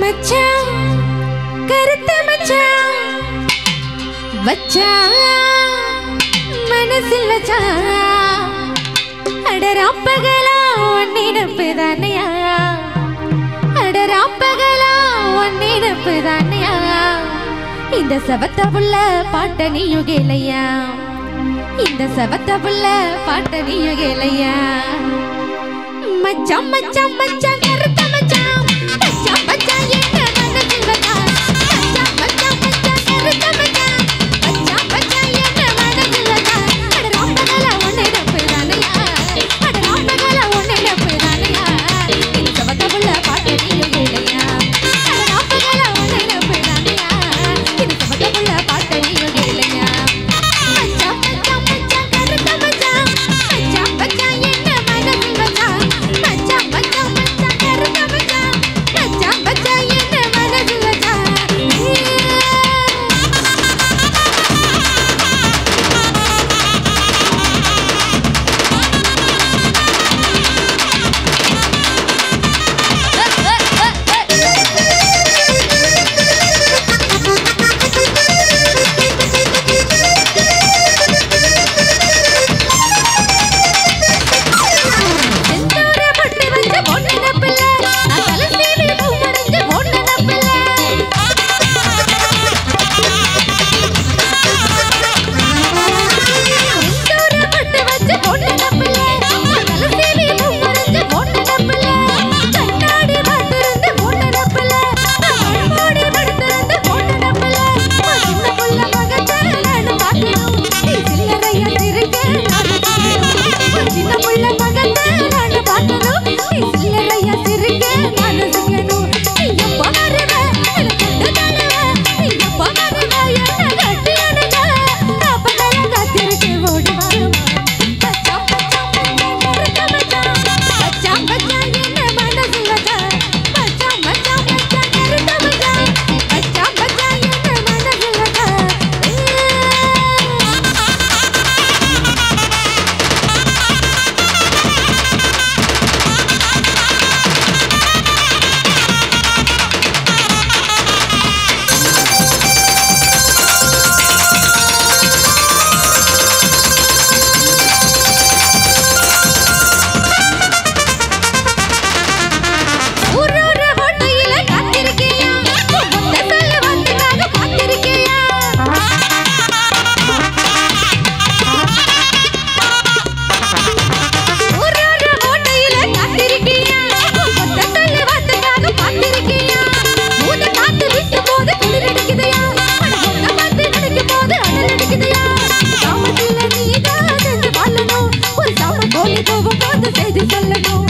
மச்சான் கருத்த மச்சான் வச்சான் மனசில் வச்சான் அடராப்பகலா ஒன்னிடப்பு தானையா அடராப்பகலா ஒன்னிடப்பு தானையா இந்த சவத்த புள்ள பாட்ட நீயும் கேளையா இந்த சவத்த புள்ள பாட்ட நீயும் கேளையா மச்சான் மச்சான் மச்சான் கருத்த மச்சான் மச்சான் மச்சான் என்ன மனசில் வச்சான் மச்சான் மச்சான் மச்சான் கருத்த மச்சான் மச்சான் மச்சான் என்ன மனசில் வச்சான் அடராப்பகலா ஒன்னிடப்பு தானையா அடராப்பகலா ஒன்னிடப்பு தானையா இந்த சவத்த புள்ள பாட்ட நீயும் கேளையா அடராப்பகலா ஒன்னிடப்பு தானையா இந்த சவத்த புள்ள பாட்ட நீயும் கேளையா மச்சான் மச்சான் மச்சான் கருத்த மச்சான் மச்சான் மச்சான் என்ன மனசில் வச்சான் மச்சான் மச்சான் மச்சான் கருத்த மச்சான் மச்சான் மச்சான் என்ன மனசில் வச்சான் செந்தூர பொட்டு வச்ச பொண்ணு நப்பில்ல நான் தலை சீவி பூ மறைஞ்ச பொண்ணு நப்பில்ல செந்தூர பொட்டு வச்ச பொண்ணு நப்பில்ல நான் தலை சீவி பூ மறைஞ்ச பொண்ணு நப்பில்ல கண்ணாடி பார்த்திருந்த பொண்ணு நப்பில்ல நான் மூடி படுத்திருந்த பொண்ணு நப்பில்ல சின்ன புள்ள மகத்தை நானும் பார்க்கணும் நீ சில்லறையா திருக்க நானும் பார்க்கணும் சின்ன புள்ள மகத்தை நானும் பார்க்கணும் நீ சில்லறையா திருக்க நானும் செய்யணும் நீ பாருவ எனக்கு தருவ நீ பாருவ என்ன கட்டி அணைக்க அப்பதான் காத்திருக்க ஓடுவா மச்சான் மச்சான் மச்சான் மச்சான் மச்சான் என்ன மனசில் வச்சான் மச்சான் மச்சான் மச்சான் கருத்த மச்சான் மச்சான் மச்சான் என்ன மனசில் வச்சான் ஊரோர ஓட்டையில காத்திருக்கியா முத்த சொல்ல வந்துக்காக பார்த்திருக்கியா ஊரோர ஓட்டையில காத்திருக்கியா முத்த சொல்ல வந்துக்காக பார்த்திருக்கியா மூணு காத்து வீசும் போது குளிர் அடிக்குதையா உன்னை பார்த்து நினைக்கும் போது அனல் அடிக்குதையா சாமத்தில் நீதான் செஞ்சு வாழணும் ஒரு சாம கோழி போகும் போது செய்தி சொல்லணும்